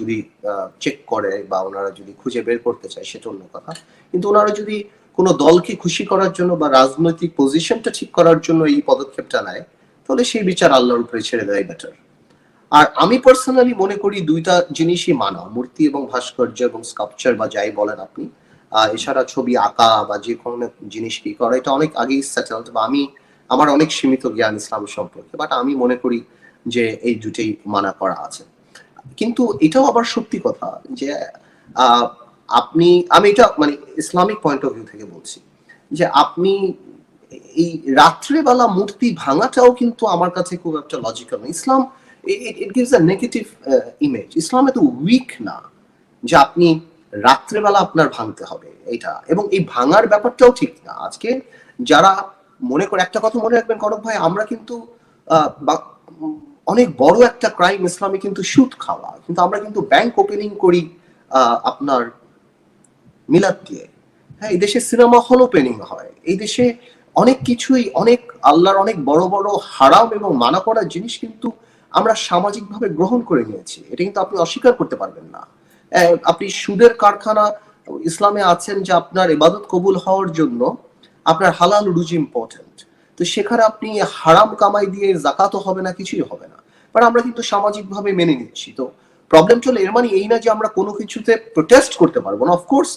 যদি চেক করে বা ওনারা যদি খুঁজে বের করতে চায় সেটা অন্য কথা, কিন্তু ওনারা যদি কোনো দলকে খুশি করার জন্য বা রাজনৈতিক পজিশনটা ঠিক করার জন্য এই পদক্ষেপটা নেয়, তাহলে সেই বিচার আল্লাহর উপরে ছেড়ে দেয় বেটার। আর আমি পার্সোনালি মনে করি দুইটা জিনিসই মানা, মূর্তি এবং ভাস্কর্য এবং স্কাল্পচার বা যাই বলেন আপনি, এছাড়া ছবি আঁকা বা যে কোনো জিনিস কি করা, এটা অনেক আগেই সেটেলড। বা আমার অনেক সীমিত জ্ঞান ইসলাম সম্পর্কে, বাট আমি মনে করি যে এই দুটেই মানা করা আছে। কিন্তু এটাও আবার সত্যি কথা যে আমি এটা মানে ইসলামিক পয়েন্ট অফ ভিউ থেকে বলছি যে আপনি এই রাত্রেবেলা মূর্তি ভাঙাটাও কিন্তু আমার কাছে খুব একটা লজিক্যাল না। Islam it gives a negative image. Islam এত উইক না যে আপনি রাত্রেবেলা আপনার ভাঙতে হবে এটা, এবং এই ভাঙার ব্যাপারটাও ঠিক না। আজকে যারা মনে করে, একটা কথা মনে রাখবেন কনক ভাই, আমরা কিন্তু অনেক বড় একটা ক্রাইম ইসলামে কিন্তু সুদ খাওয়া, কিন্তু আমরা কিন্তু ব্যাংক ওপেনিং করি আপনার মিলাদ দিয়ে। হ্যাঁ, এই দেশে সিনেমা হল ওপেনিং হয়, এই দেশে অনেক কিছুই, অনেক আল্লাহর অনেক বড় বড় হারাম এবং মানা করার জিনিস কিন্তু আমরা সামাজিকভাবে গ্রহণ করে নিয়েছি। এটা কিন্তু আপনি অস্বীকার করতে পারবেন না। আপনি সুদের কারখানা ইসলামে আছেন যে আপনার ইবাদত কবুল হওয়ার জন্য আপনার হালাল রুজি ইম্পর্টেন্ট, তো সেখানে আপনি হারাম কামাই দিয়ে জাকাতও হবে না, কিছুই হবে না, বাট আমরা কিন্তু সামাজিকভাবে মেনে নিচ্ছি। তো প্রবলেম চলে এর মানে এই না যে আমরা কোনো কিছুতে প্রোটেস্ট করতে পারবো না। অফকোর্স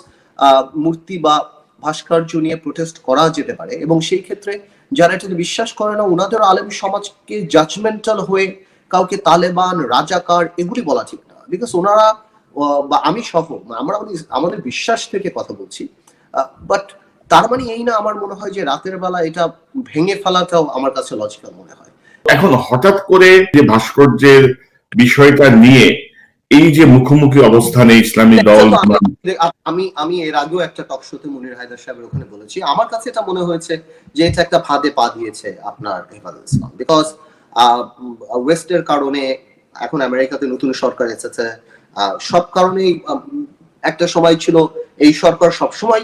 মূর্তি বা ভাস্কর্য নিয়ে প্রোটেস্ট করা যেতে পারে, এবং সেই ক্ষেত্রে যারা এটাতে বিশ্বাস করে না ওনাদের আলেম সমাজকে জাজমেন্টাল হয়ে কাউকে তালেবান, রাজাকার এগুলি বলা ঠিক না। বিকজ ওনারা বা আমি সহ আমরা আমাদের বিশ্বাস থেকে কথা বলছি, বাট তার মানে এই না আমার মনে হয় যে রাতের বেলা এটা ভেঙে ফেলাটাও আমার কাছে লজিক্যাল মনে হয়। এখন হঠাৎ করে যে ভাস্কর্যের বিষয়টা নিয়ে এই যে মুখোমুখি অবস্থানে ইসলামী দল, আমি এর আগেও একটা টক শোতে মুনির হায়দার সাহেবের ওখানে বলেছি, আমার কাছে এটা মনে হয়েছে যে এটা একটা ফাঁদে পা দিয়েছে আপনার হেফাজত ইসলাম। বিকজ ওয়েস্টের কারণে এখন আমেরিকাতে নতুন সরকার এসেছে, সব কারণেই একটা সময় ছিল এই সরকার সবসময়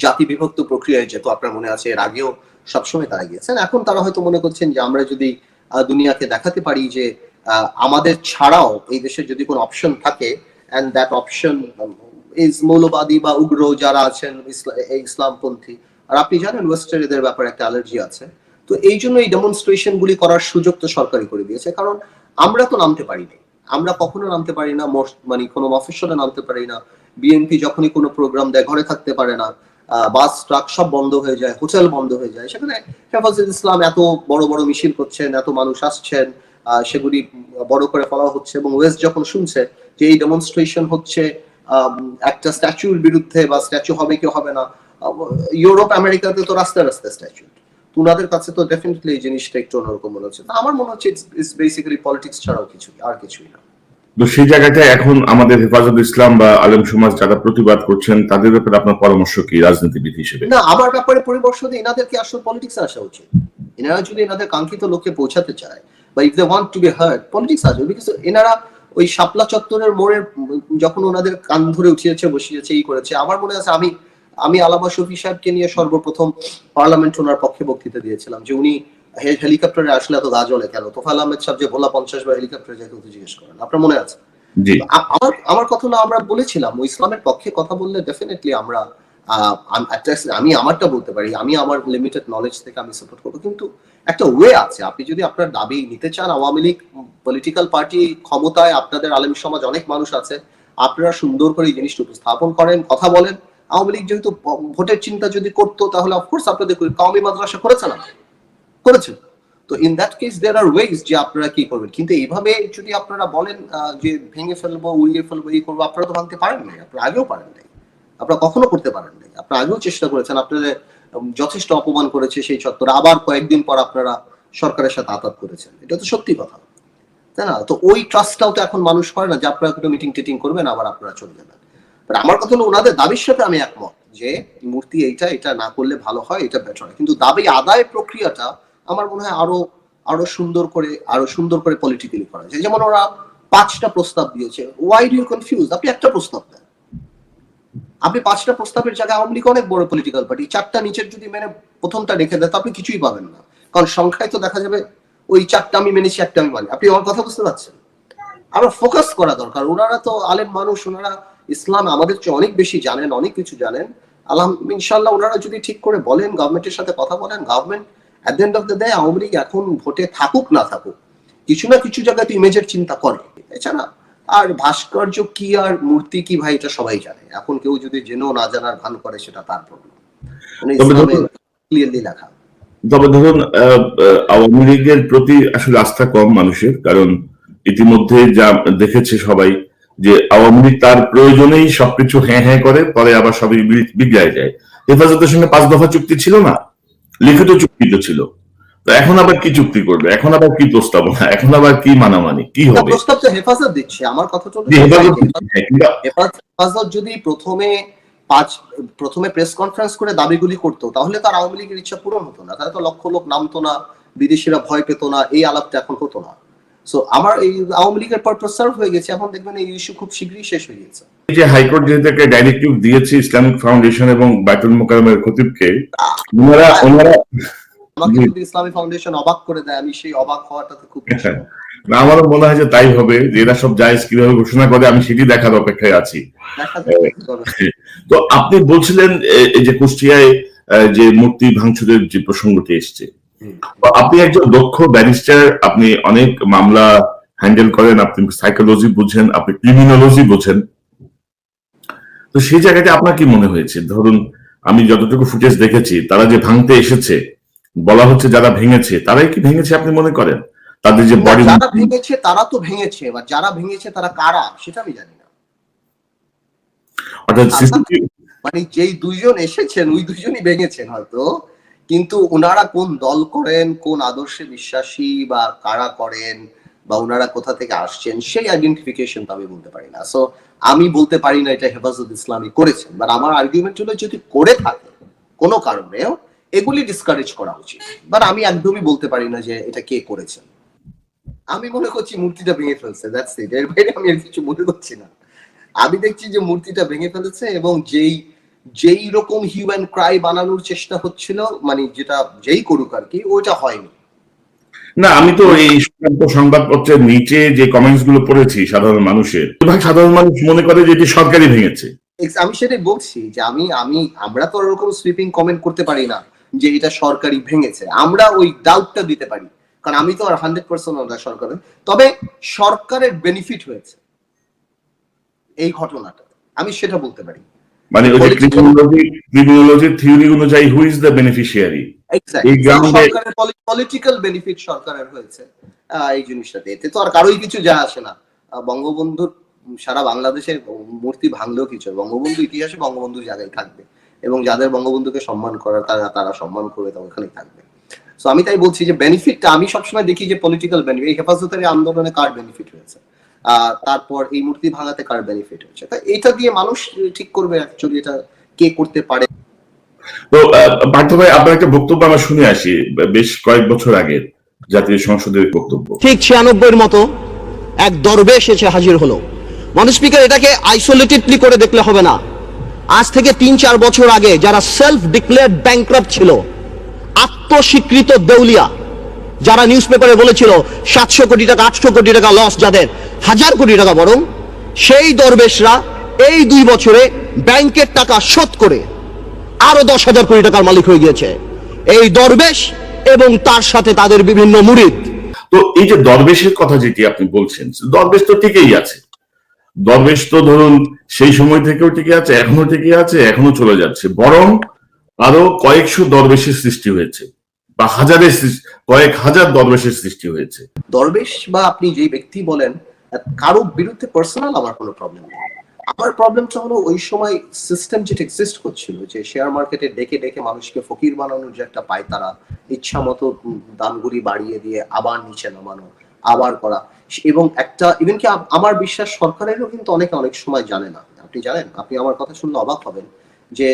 জাতি বিভক্ত প্রক্রিয়ায় যেত, আপনার মনে আছে এর আগেও সবসময় তারা গিয়েছেন। এখন তারা হয়তো মনে করছেন যে আমরা যদি দুনিয়াকে দেখাতে পারি যে আমাদের ছাড়াও এই দেশে যদি কোনো অপশন থাকে, and that option is মৌলবাদী বা উগ্র যারা আছেন ইসলামপন্থী। আর আপনি জানেন ওয়েস্টের এদের ব্যাপারে একটা অ্যালার্জি আছে, তো এই জন্য এই ডেমনস্ট্রেশন গুলি করার সুযোগ তো সরকারই করে দিয়েছে। কারণ আমরা তো নামতে পারিনি, আমরা কখনো নামতে পারি না, মানে কোনো মফস্বলে নামতে পারি না। বিএনপি যখনই কোনো প্রোগ্রাম দেয় ঘরে থাকতে পারে না, বাস ট্রাক সব বন্ধ হয়ে যায়, হোটেল বন্ধ হয়ে যায়। সেখানে হেফাজত ইসলাম এত বড় বড় মিছিল করছেন, এত মানুষ আসছেন, সেগুলি বড় করে ফেলা হচ্ছে, এবং ওয়েস্ট যখন শুনছে যে এই ডেমনস্ট্রেশন হচ্ছে একটা স্ট্যাচুর বিরুদ্ধে বা স্ট্যাচু হবে কি হবে না, ইউরোপ আমেরিকাতে তো রাস্তায় রাস্তায় স্ট্যাচু, ওনাদের কাছে তো ডেফিনেটলি এই জিনিসটা একটু অন্যরকম মনে হচ্ছে। আমার মনে হচ্ছে ইটস বেসিক্যালি পলিটিক্স ছাড়াও কিছুই, আর কিছুই না। তো সেই জায়গাটায় এখন আমাদের হেফাজত ইসলাম বা আলেম সমাজ যারা প্রতিবাদ করছেন তাদের ব্যাপারে আপনার পরামর্শ কি রাজনীতিবিদ হিসেবে? না, আমার ব্যাপারে পরামর্শ দিয়ে এনাদেরকে আসলে পলিটিক্স আসা উচিত। এনারা যদি এনাদের কাঙ্ক্ষিত লোককে পৌঁছাতে চায় বা if they want to be hard, politics আসবে। বিকজ এনারা ওই শাপলা চত্বরের মোড়ে যখন ওনাদের কান ধরে উঠিয়েছে, বসিয়েছে, এই করেছে, আমার মনে আছে আমি আলামা শফি সাহেবকে নিয়ে সর্বপ্রথম পার্লামেন্ট ওনার পক্ষে বক্তৃতা দিয়েছিলাম যে উনি হেলিকপ্টারে আসলে এত গা জ্বলে কেন। তোফায়েল আহমেদ সাহেব যে ভোলা 50 বার হেলিকপ্টারে যেতে জিজ্ঞেস করেন, আপনার মনে আছে? আমার কথা না, আমরা বলেছিলাম ওই ইসলামের পক্ষে কথা বললে ডেফিনেটলি আমরা আমি আমারটা বলতে পারি, আমি আমার লিমিটেড নলেজ থেকে আমি সাপোর্ট করবো, কিন্তু একটা ওয়ে আছে। আপনি যদি আপনার দাবি নিতে চান, আওয়ামী লীগ পলিটিক্যাল পার্টি ক্ষমতায়, আপনাদের আলেম সমাজ অনেক মানুষ আছে, আপনারা সুন্দর করে এই জিনিসটা উপস্থাপন করেন, কথা বলেন। আওয়ামী লীগ যেহেতু ভোটের চিন্তা যদি করতো তাহলে অফকোর্স আপনাদের কওমি মাদ্রাসা করেছে না, করেছেন। তো in that case there are ways যে আপনারা কি করবেন। কিন্তু এইভাবে যদি আপনারা বলেন যে ভেঙে ফেলবো, উড়িয়ে ফেলবো, এই করবো, আপনারা তো ভাঙতে পারেন নাই, আপনারা আগেও পারেন নাই, আপনারা কখনো করতে পারেন নাই। আপনারা আগেও চেষ্টা করেছেন, আপনাদের যথেষ্ট অপমান করেছে সেই চত্বরে, আবার কয়েকদিন পর আপনারা সরকারের সাথে আতাত করেছেন, এটা তো সত্যি কথা, তাই না? তো ওই ট্রাস্টটাও তো এখন মানুষ করে না যে আপনারা একটু মিটিং টিটিং করবেন আবার আপনারা চলে যাবেন। আমার কথা হলো ওনাদের দাবির সাথে আমি একমত যে মূর্তি এটা না করলে ভালো হয়, এটা বেটার হয়, কিন্তু দাবি আদায় প্রক্রিয়াটা আমার মনে হয় আরো সুন্দর করে পলিটিক্যালি করা যায়। যেমন ওরা 5টা প্রস্তাব দিয়েছে, ওয়াই ডু ইউ কনফিউজ? আপনি একটা প্রস্তাব দেন। আপনি 5টা প্রস্তাবের জায়গায় আওয়ামী লীগ অনেক বড় পলিটিক্যাল পার্টি, 4টা নিচের যদি মেনে প্রথমটা রেখে দেয় তো আপনি কিছুই পাবেন না, কারণ সংখ্যায় তো দেখা যাবে ওই 4টা আমি মেনেছি, একটা আমি মানি। আপনি আমার কথা বুঝতে পারছেন? আরো ফোকাস করা দরকার। ওনারা তো আলেম মানুষ, ওনারা ইসলাম আমাদের চেয়ে অনেক বেশি জানেন, অনেক কিছু জানেন। ইনশাল্লাহ ওনারা যদি ঠিক করে বলেন, গভর্নমেন্টের সাথে কথা বলেন, government at the end of the day Awami League এখন ভোটে থাকুক না থাকুক, কিছু না কিছু জায়গায় তো ইমেজের চিন্তা করে। এছাড়া আর ভাস্কর্য কি আর মূর্তি কি ভাই এটা সবাই জানে। এখন কেউ যদি জেনেও না জানার ভান করে সেটা তার প্রবলেম। ইসলামে ক্লিয়ারলি লেখা। তবে ধরুন আওয়ামী লীগের প্রতি আসলে আস্থা কম মানুষের, কারণ ইতিমধ্যে যা দেখেছে সবাই যে আওয়ামী লীগ তার প্রয়োজনেই সবকিছু হ্যাঁ হ্যাঁ করে, পরে আবার সবই বিগড়ায় যায়। হেফাজতের সঙ্গে 5 দফা চুক্তি ছিল না, লিখিত চুক্তি তো ছিল, তো এখন আবার কি চুক্তি করবে, এখন আবার কি প্রস্তাবনা, এখন আবার কি মানামানি কি হবে? প্রস্তাব তো হেফাজত দিচ্ছে। আমার কথা তো হেফাজত যদি প্রথমে প্রেস কনফারেন্স করে দাবিগুলি করতো, তাহলে তার আওয়ামী লীগের ইচ্ছা পূরণ হতো না, তাহলে তো লক্ষ লোক নামতো না, বিদেশিরা ভয় পেত না, এই আলাপটা এখন হতো না। সো আমার এই আওয়ামী লীগের পারপাস সার্ভ হয়ে গেছে। এখন দেখবেন এই ইস্যু খুব শীঘ্রই শেষ হয়ে গেছে। এই যে হাইকোর্ট যেহেতু একটা ডাইরেক্টিভ দিয়েছে ইসলামিক ফাউন্ডেশন এবং বাইতুল মোকাররমের খতিবকে, ওনারা আমাকে যদি ইসলামিক ফাউন্ডেশন অবাক করে দেয়, আমি সেই অবাক হওয়াটাতে খুব আমারও মনে হয় যে তাই হবে, যে এরা সব জায়েজ কিভাবে ঘোষণা করে আমি সেটি দেখার অপেক্ষায় আছি। তো আপনি বলছিলেন এই যে কুষ্টিয়ায় যে মূর্তি ভাঙচুরের যে প্রসঙ্গটি এসছে, আপনি একজন দক্ষ ব্যারিস্টার, আপনি অনেক মামলা হ্যান্ডেল করেন, আপনি সাইকোলজি বুঝেন, আপনি ক্রিমিনোলজি বুঝেন, তো সেই জায়গাতে আপনার কি মনে হয়েছে? ধরুন আমি যতটুকু ফুটেজ দেখেছি, তারা যে ভাঙতে এসেছে, বলা হচ্ছে যারা ভেঙেছে তারাই কি ভেঙেছে আপনি মনে করেন? তাদের যে বডি, যারা ভেঙেছে তারা তো ভেঙেছে, এবার যারা ভেঙেছে তারা কারা সেটা আমি জানি না। মানে যেই দুইজন এসেছেন ওই দুইজনই ভেঙেছেন হয়তো, কিন্তু ওনারা কোন দল করেন, কোন আদর্শে বিশ্বাসী বা কারা করেন, বা ওনারা কোথা থেকে আসছেন, সেই আইডেন্টিফিকেশন তো আমি বলতে পারি না। সো আমি বলতে পারি না এটা হেফাজত ইসলামী করেছেন, বাট আমার আর্গুমেন্ট হলো যদি করে থাকে কোনো কারণেও এগুলি ডিসকারেজ করা উচিত। বাট আমি একদমই বলতে পারি না যে এটা কে করেছেন। আমি মনে করছি মূর্তিটা ভেঙে ফেলছে, দ্যাটস ইট। এর বাইরে আমি আর কিছু মনে করছি না। আমি দেখছি যে মূর্তিটা ভেঙে ফেলেছে, এবং যেই রকম হিউম্যান ক্রাই বানানোর চেষ্টা হচ্ছিল, মানে যেটা যেই করুক আর কি, ওইটা হয়নি। না, আমি তো এই সংবাদপত্রের নিচে যে কমেন্টস গুলো পড়েছি সাধারণ মানুষের, সাধারণ মানুষ মনে করে যে এটি সরকারি ভেঙেছে। আমি সেটাই বলছি যে আমরা তো ওরকম সুইপিং কমেন্ট করতে পারি না যে এটা সরকারি ভেঙেছে। আমরা ওই ডাউটটা দিতে পারি, কারণ আমি তো আর 100% সরকারের, তবে সরকারের বেনিফিট হয়েছে এই ঘটনাটা, আমি সেটা বলতে পারি। মানে ওই যে ক্রিমিনোলজি থিওরি অনুযায়ী হু ইজ দ্য বেনিফিশিয়ারি, এই গ্রাউন্ডে পলিটিক্যাল বেনিফিট সরকারের হয়েছে এই জিনিসটাতে। এতে তো আর কারোই কিছু যায় আসে না। বঙ্গবন্ধুর সারা বাংলাদেশের মূর্তি ভাঙলেও কিছু, বঙ্গবন্ধু ইতিহাসে বঙ্গবন্ধুর জায়গায় থাকবে, এবং যাদের বঙ্গবন্ধুকে সম্মান করার তারা সম্মান করে ওখানেই থাকবে। সো আমি তাই বলছি যে বেনিফিটটা আমি সবসময় দেখি যে পলিটিক্যাল বেনিফিট, এই হেফাজতের আন্দোলনে কার বেনিফিট হয়েছে, তারপর এই মূর্তি ভাঙাতে কার বেনিফিট হয়েছে, তা এটা দিয়ে মানুষ ঠিক করবে অ্যাকচুয়ালি এটা কে করতে পারে। তো পার্থ ভাই, আপনার একটা বক্তব্য আমরা শুনে আসি বেশ কয়েক বছর আগে জাতীয় সংসদের বক্তব্য, ঠিক 96 মতো এক দরবেশ এসে হাজির হলো। মাননীয় স্পিকার, এটাকে আইসোলেটেডলি করে দেখলে হবে না। আজ থেকে 3-4 বছর আগে যারা সেলফ ডিক্লেয়ার্ড ব্যাংক্রাপ্ট ছিল, আত্মস্বীকৃত দেউলিয়া, যারা নিউজ পেপারে বলেছিল 700 কোটি টাকা 800 কোটি টাকা লস, যাদের 1000 কোটি টাকা বরং, সেই দরবেশরা এই 2 বছরে ব্যাংকের টাকা শোধ করে আরো 10,000 কোটি টাকার মালিক হয়ে গিয়েছে এই দরবেশ এবং তার সাথে তাদের বিভিন্ন মুরিদ। তো এই যে দরবেশের কথা যেটি আপনি বলছেন, দরবেশ তো টিকেই আছে, দরবেশ তো ধরুন সেই সময় থেকেও টিকে আছে, এখনো টিকে আছে, এখনো চলে যাচ্ছে, বরং আরো কয়েকশো দরবেশের সৃষ্টি হয়েছে, বা কয়েক হাজার দরবেশের সৃষ্টি হয়েছে। দরবেশ বা আপনি যে ব্যক্তি বলেন, কারো বিরুদ্ধে পার্সোনাল আমার কোনো প্রবলেম নেই। আমার প্রবলেমটা হলো ওই সময় সিস্টেম যেটা এক্সিস্ট করছিল, যে শেয়ার মার্কেটে ডেকে ডেকে মানুষকে ফকির বানানোর যে একটা পায়, তারা ইচ্ছা মতো দামগুলি বাড়িয়ে দিয়ে আবার নিচে নামানো, আবার করা, এবং একটা ইভেন কি আমার বিশ্বাস সরকারেরও কিন্তু অনেক সময় জানে না। আপনি জানেন, আপনি আমার কথা শুনলে অবাক হবেন যে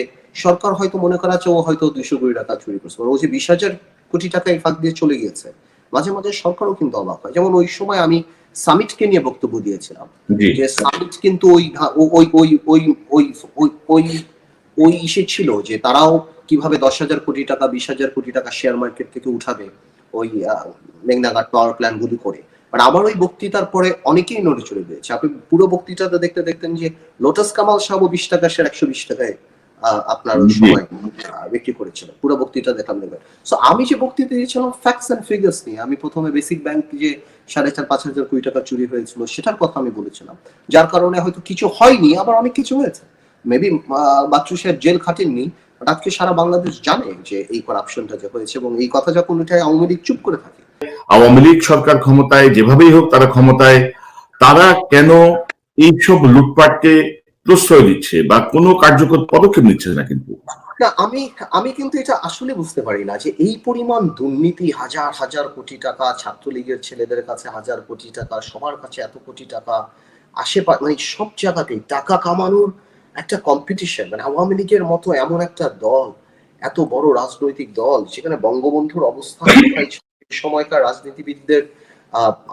সরকার হয়তো মনে করা ও হয়তো 200 কোটি টাকা চুরি করছে, ও যে 20,000 কোটি টাকা এই ফাঁক দিয়ে চলে গিয়েছে, মাঝে মাঝে সরকারও কিন্তু অবাক হয়। যেমন ওই সময় আমি সামিটকে নিয়ে বক্তব্য দিয়েছিলাম, যে সামিট কিন্তু ওই ইসে ছিল যে তারাও কিভাবে 10,000 কোটি টাকা 20,000 কোটি টাকা শেয়ার মার্কেট থেকে উঠাবে ওই মেঘনাঘাট পাওয়ার প্ল্যান্ট গুলি করে। বাট আমার ওই বক্তৃতার পরে অনেকেই নড়ে চড়ে দিয়েছে। আপনি পুরো বক্তৃতাটা দেখতেন যে লোটাস কামাল সাহেব 20 টাকা শেয়ার 120 টাকায় আপনার ওই সময় বিক্রি করেছিল। পুরো বক্তৃতা দেখলাম দেখবেন। সো আমি যে বক্তৃতা দিয়েছিলাম ফ্যাক্টস এন্ড ফিগার্স নিয়ে। আমি প্রথমে বেসিক ব্যাংক যে 4.5-5 হাজার কোটি টাকা চুরি হয়েছিল সেটার কথা আমি বলেছিলাম, যার কারণে হয়তো কিছু হয়নি, আবার অনেক কিছু হয়েছে। মেবি বাচ্চু সাহেব জেল খাটেননি, বাট আজকে সারা বাংলাদেশ জানে যে এই করাপশনটা যে হয়েছে, এবং এই কথা যখন উঠে আওয়ামী লীগ চুপ করে থাকে। আওয়ামী লীগ সরকার ক্ষমতায়, যেভাবেই হোক তারা ক্ষমতায়, তারা কেন এইসব লুটপাটকে প্রশ্রয় দিচ্ছে বা কোনো কার্যকর পদক্ষেপ নিচ্ছে না? কিন্তু না, আমি কিন্তু এটা আসলে বুঝতে পারি না যে এই পরিমাণ দুর্নীতি, হাজার হাজার কোটি টাকা, ছাত্রলীগের ছেলেদের কাছে হাজার কোটি টাকা, সবার কাছে এত কোটি টাকা, আশেপাশে মানে সব জায়গাতেই টাকা কামানোর একটা কম্পিটিশন। মানে আওয়ামী লীগের মতো এমন একটা দল, এত বড় রাজনৈতিক দল, সেখানে বঙ্গবন্ধুর অবস্থান কোথায় ছিল, সময়কার রাজনীতিবিদদের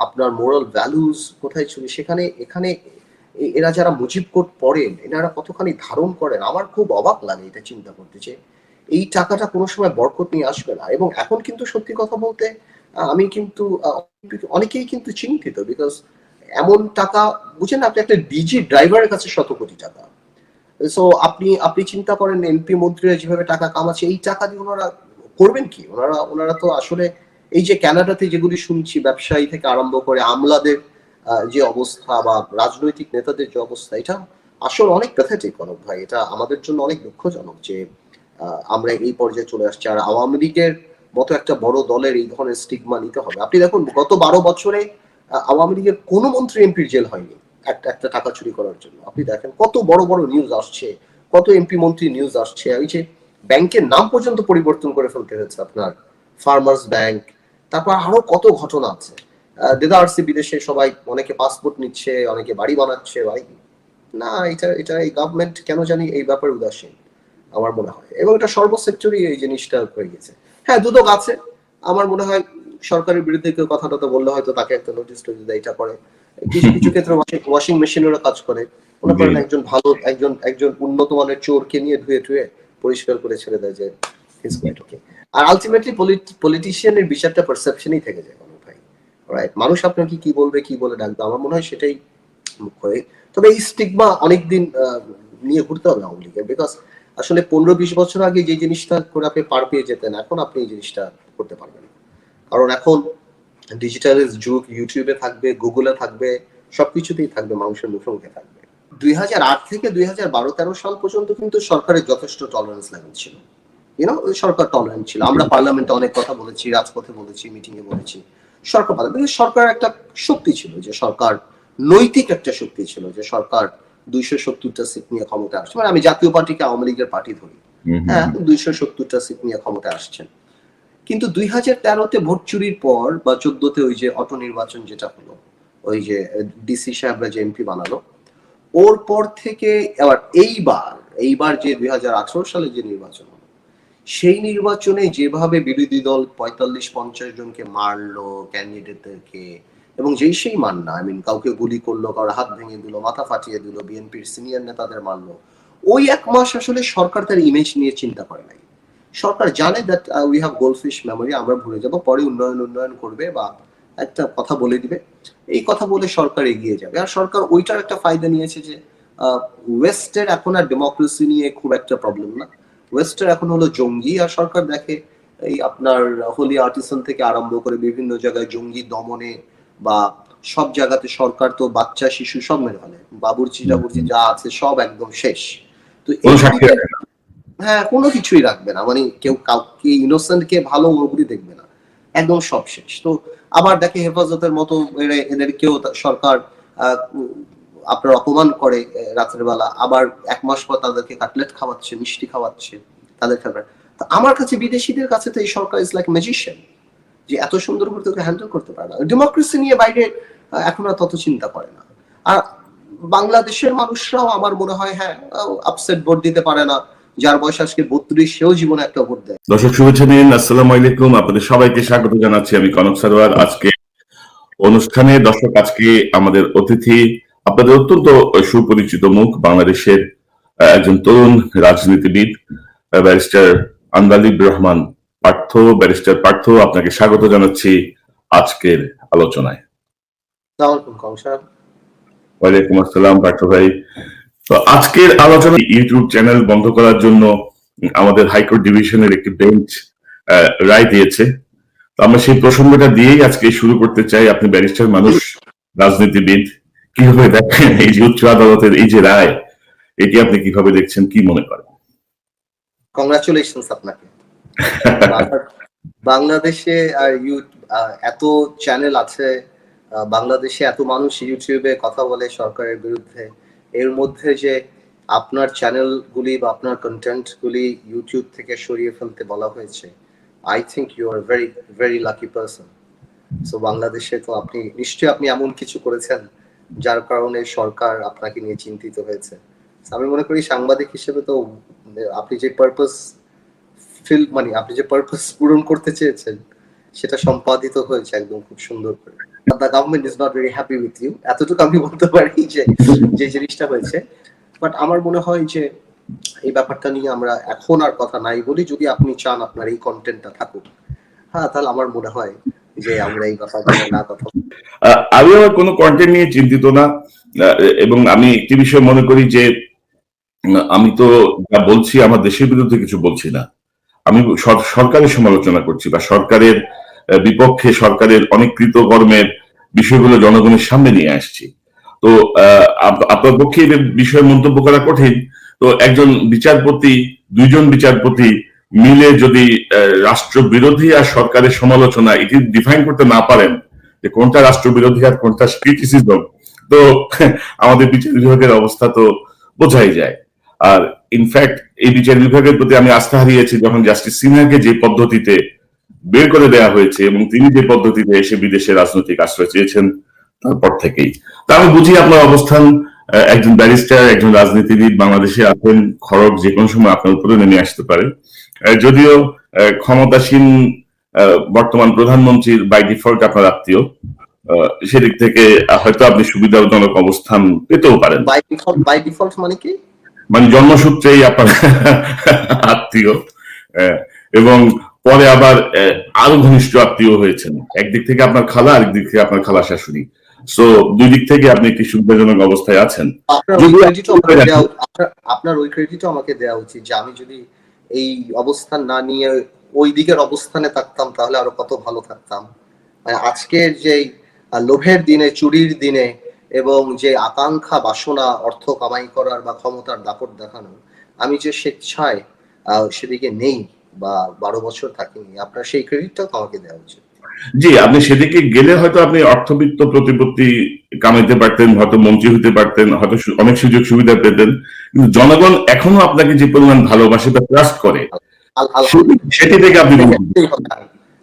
আপনার মোরাল ভ্যালুস কোথায় ছিল, সেখানে এখানে এরা যারা মুজিব কোড পড়েন এনারা কতখানি ধারণ করেন। আমার খুব অবাক লাগে এটা চিন্তা করতে, যে এই টাকাটা কোনো সময় বরকত নিয়ে আসবে না। এবং এখন কিন্তু সত্যি কথা বলতে আমি কিন্তু অনেকেই কিন্তু চিন্তিত, বিকজ এমন টাকা, বুঝেন আপনি একটা ডিজি ড্রাইভারের কাছে 100 কোটি টাকা। সো আপনি চিন্তা করেন এমপি মন্ত্রীরা যেভাবে টাকা কামাচ্ছে, এই টাকা দিয়ে ওনারা করবেন কি? ওনারা তো আসলে এই যে কানাডাতে যেগুলি শুনছি, ব্যবসায়ী থেকে আরম্ভ করে আমলাদের যে অবস্থা বা রাজনৈতিক নেতাদের যে অবস্থা, এটা আসলে অনেক প্যাথেটিক অনেক ভাই। এটা আমাদের জন্য অনেক দুঃখজনক যে আমরা এই পর্যায়ে চলে আসছি, আর আওয়ামী লীগের মতো একটা বড় দলের এই ধরনের স্টিগমা নিতে হবে। আপনি দেখুন গত 12 বছরে আওয়ামী লীগের কোনো মন্ত্রী এমপির জেল হয়নি একটা টাকা চুরি করার জন্য। আপনি দেখেন কত বড় বড় নিউজ আসছে, কত এমপি মন্ত্রী নিউজ আসছে। ওই যে ব্যাংকের নাম পর্যন্ত পরিবর্তন করে ফেলতে হয়েছে আপনার, ফার্মার্স ব্যাংক, তারপর আরো কত ঘটনা আছে। দেদারসি বিদেশে সবাই, অনেকে পাসপোর্ট নিচ্ছে, অনেকে বাড়ি বানাচ্ছে। ভাই না, এটা এই গভর্নমেন্ট কেন জানি এই ব্যাপারে উদাসীন আমার মনে হয়, এবং এটা সর্বসেক্টরই এই জিনিসটা হয়ে গেছে। হ্যাঁ, দুদক আছে, আমার মনে হয় সরকারের বিরুদ্ধে কেউ কথাটা তো বললে হয়তো তাকে একটা নোটিশ টোটিস দেয়, এটা করে। কিছু কিছু ক্ষেত্রে ওয়াশিং মেশিনেরও কাজ করে। মনে করেন একজন ভালো একজন উন্নত মানের চোরকে নিয়ে ধুয়ে ধুয়ে পরিষ্কার করে ছেড়ে দেয় যে আর আলটিমেটলি পলিটিশিয়ানের বিচারটা পারসেপশনই থেকে যায় ভাই। রাইট, মানুষ আপনাকে কি বলবে, কি বলে ডাকবে, আমার মনে হয় সেটাই মুখ্য। তবে এই স্টিগমা অনেকদিন নিয়ে ঘুরতে হবে আওয়ামী লীগের, বিকজ আসলে 15-20 বছর আগে যে জিনিসটা করে আপনি পার পেয়ে যেতেন, এখন আপনি এই জিনিসটা করতে পারবেন না। কারণ এখন ডিজিটাল যুগ, ইউটিউবে থাকবে, গুগলে থাকবে, সবকিছুতেই থাকবে, মানুষের মুখে মুখে থাকবে। 2008 থেকে 2012-13 সাল পর্যন্ত কিন্তু সরকারের যথেষ্ট টলারেন্স লেভেল ছিল। সরকার টলারেন্ট ছিল। আমরা পার্লামেন্টে অনেক কথা বলেছি, রাজপথে বলেছি, মিটিং এ বলেছি। সরকার একটা শক্তি ছিল, যে সরকার নৈতিক একটা শক্তি ছিল, যে সরকার 270টা সিট নিয়ে ক্ষমতা আসছে। মানে আমি জাতীয় পার্টিকে আওয়ামী লীগের পার্টি ধরি, হ্যাঁ, 270টা সিট নিয়ে ক্ষমতা আসছেন। কিন্তু 2013-তে ভোট চুরির পর বা 14-তে ওই যে অটো নির্বাচন যেটা হলো, ওই যে ডিসি সাহেবরা যে এমপি বানালো, ওর পর থেকে আবার এইবার যে 2018 সালে যে নির্বাচন হলো, সেই নির্বাচনে যেভাবে বিরোধী দল 45-50 জনকে মারলো, ক্যান্ডিডেটদেরকে, এবং সেই মান্না, কাউকে গুলি করলো, কারোর হাত ভেঙে দিল, মাথা ফাটিয়ে দিল, বিএনপির সিনিয়র নেতাদের মারলো। ওই এক মাস আসলে সরকার তার ইমেজ নিয়ে চিন্তা করে নাই। সরকার জানে that we have goldfish memory, আমরা ভুলে যাব, পরে উন্নয়ন করবে বা একটা কথা বলে দিবে, এই কথা বলে সরকার এগিয়ে যাবে। আর সরকার ওইটার একটা ফায়দা নিয়েছে যে ওয়েস্টের এখন আর ডেমোক্রেসি নিয়ে খুব একটা প্রবলেম না, ওয়েস্টের এখন হলো জঙ্গি। আর সরকার দেখে এই আপনার হোলি আর্টিসান থেকে আরম্ভ করে বিভিন্ন জায়গায় জঙ্গি দমনে বা সব জায়গাতে সরকার তো বাচ্চা শিশু সব মেরে ফেলে, বাবুর্চি টাবুর্চি যা আছে সব একদম শেষ। তো হ্যাঁ, কোনো কিছুই রাখবে না, মানে কেউ কাউকে ইনোসেন্ট কে ভালো অবধি দেখবে না, একদম সব শেষ। তো আবার দেখে হেফাজতের মতো এদেরকেও সরকার আপনার অপমান করে রাতের বেলা, আবার 1 মাস পর তাদেরকে কাটলেট খাওয়াচ্ছে, মিষ্টি খাওয়াচ্ছে তাদের খাবার। তো আমার কাছে বিদেশিদের কাছে তো এই সরকার ইজ লাইক ম্যাজিশিয়ান, যে এত সুন্দর করে তোকে হ্যান্ডেল করতে পারে না। ডেমোক্রেসি নিয়ে বাইরে এখন আর তত চিন্তা করে না। আর বাংলাদেশের মানুষরাও আমার মনে হয় হ্যাঁ আপসেট ভোট দিতে পারে না, যার বয়স আজকে 32, সেও জীবনে একটা ভোট দেয়। দর্শক শুভেচ্ছা নিন, আসসালামু আলাইকুম, আপনাদের সবাইকে স্বাগত জানাচ্ছি। আমি কনক সারোয়ার। আজকে অনুষ্ঠানে দর্শক, আজকে আমাদের অতিথি আপনাদের অত্যন্ত সুপরিচিত মুখ, বাংলাদেশের একজন তরুণ রাজনীতিবিদ, ব্যারিস্টার আন্দালিব রহমান পার্থ। ব্যারিস্টার পার্থ, আপনাকে স্বাগত জানাচ্ছি আজকের আলোচনায়। ওয়ালাইকুম আসসালাম পার্থ ভাই। তো আজকের আলোচনা ইউটিউব চ্যানেল বন্ধ করার জন্য আমাদের হাইকোর্ট ডিভিশনের একটি বেঞ্চ রায় দিয়েছে। তো আমরা সেই প্রসঙ্গটা দিয়েই আজকে শুরু করতে চাই। আপনি ব্যারিস্টার মানুষ, রাজনীতিবিদ, কিভাবে দেখেন এই যে উচ্চ আদালতের এই যে রায়, এটি আপনি কিভাবে দেখছেন, কি মনে করেন? কংগ্রাচুলেশনস আপনাকে। বাংলাদেশে এত চ্যানেল আছে, বাংলাদেশে এত মানুষ ইউটিউবে কথা বলে সরকারের বিরুদ্ধে, এর মধ্যে যে আপনার চ্যানেলগুলি বা আপনার কন্টেন্টগুলি ইউটিউব থেকে সরিয়ে ফেলতে বলা হয়েছে, I think you are very very lucky person. So বাংলাদেশে তো আপনি নিশ্চয়ই আপনি এমন কিছু করেছেন যার কারণে সরকার আপনাকে নিয়ে চিন্তিত হয়েছে। আমি মনে করি সাংবাদিক হিসেবে তো আপনি যে পারপাস আপনি যে পারপাস পূরণ করতে চেয়েছেন সেটা সম্পাদিত হয়েছে একদম খুব সুন্দর করে। The government is not very happy with you, এতটুকু আমি বলতে পারি যে যে জিনিসটা হয়েছে। বাট আমার মনে হয় যে এই ব্যাপারটা নিয়ে আমরা এখন আর কথা নাই বলি, যদি আপনি চান আপনার এই কন্টেন্টটা থাকুক, হ্যাঁ, তাহলে আমার মনে হয় যে আমরা এই ব্যাপারটা না কথা। আমি আমার কোনো কন্টেন্ট নিয়ে চিন্তিত না, এবং আমি একটি বিষয় মনে করি যে আমি তো যা বলছি আমার দেশের বিরুদ্ধে কিছু বলছি না, আমি সরকারের সমালোচনা করছি বা সরকারের বিপক্ষে সরকারের অনেক কৃতকর্মের বিষয়গুলো জনগণের সামনে নিয়ে আসছি। তো আপনার পক্ষে এই বিষয়ে মন্তব্য করা কঠিন। তো একজন বিচারপতি, দুইজন বিচারপতি মিলে যদি রাষ্ট্রবিরোধী আর সরকারের সমালোচনা এটি ডিফাইন করতে না পারেন যে কোনটা রাষ্ট্রবিরোধী আর কোনটা ক্রিটিসিজম, তো আমাদের বিচার বিভাগের অবস্থা তো বোঝাই যায়। আর ইনফ্যাক্ট এই বিচার বিভাগের প্রতি আমি আস্থা হারিয়েছি যখন জাস্টিস সিনহাকে যে পদ্ধতিতে বের করে দেওয়া হয়েছে এবং তিনি যে পদ্ধতিতে এসে বিদেশে রাজনৈতিক আশ্রয় চেয়েছেন তারপর থেকেই। তা আমি বুঝি আপনার অবস্থান, একজন ব্যারিস্টার, একজন রাজনীতিবিদ, বাংলাদেশে আছেন, খড়গ যে কোনো সময় আপনার উপরে নেমে আসতে পারে। যদিও ক্ষমতাসীন বর্তমান প্রধানমন্ত্রীর বাই ডিফল্ট আপনার আত্মীয়, সেদিক থেকে হয়তো আপনি সুবিধাজনক অবস্থান পেতেও পারেন। বাই ডিফল্ট মানে কি? মানে জন্মসূত্রেই আপনার আত্মীয়, এবং পরে আবার আরো ঘনিষ্ঠ আত্মীয় হয়েছেন। একদিক থেকে আপনার খালা, আরেক দিক থেকে আপনার খালা শাশুড়ি। সো দুই দিক থেকে আপনি একটি সুবিধাজনক অবস্থায় আছেন। আপনার ওই ক্রেডিটও আমাকে দেওয়া উচিত যে আমি যদি এই অবস্থান না নিয়ে ওই দিকের অবস্থানে থাকতাম তাহলে আরো কত ভালো থাকতাম। আজকের যে লোভের দিনে, চুরির দিনে এবং যে আকাঙ্ক্ষা, বাসনা, অর্থ কামাই করার বা ক্ষমতার দাপট দেখানো, আমি যে স্বেচ্ছায় সেদিকে নেই বা 12 বছর থাকিনি, আপনার সেই ক্রেডিটটাও আমাকে দেওয়া উচিত। জি, আপনি সেদিকে গেলে হয়তো আপনি অর্থবিত্ত প্রতিপত্তি কামাইতে পারতেন, হয়তো মন্ত্রী হতে পারতেন, হয়তো অনেক সুযোগ সুবিধা পেতেন, কিন্তু জনগণ এখনো আপনাকে যে পরিমাণ ভালোবাসে বা ট্রাস্ট করে সেটি থেকে আপনি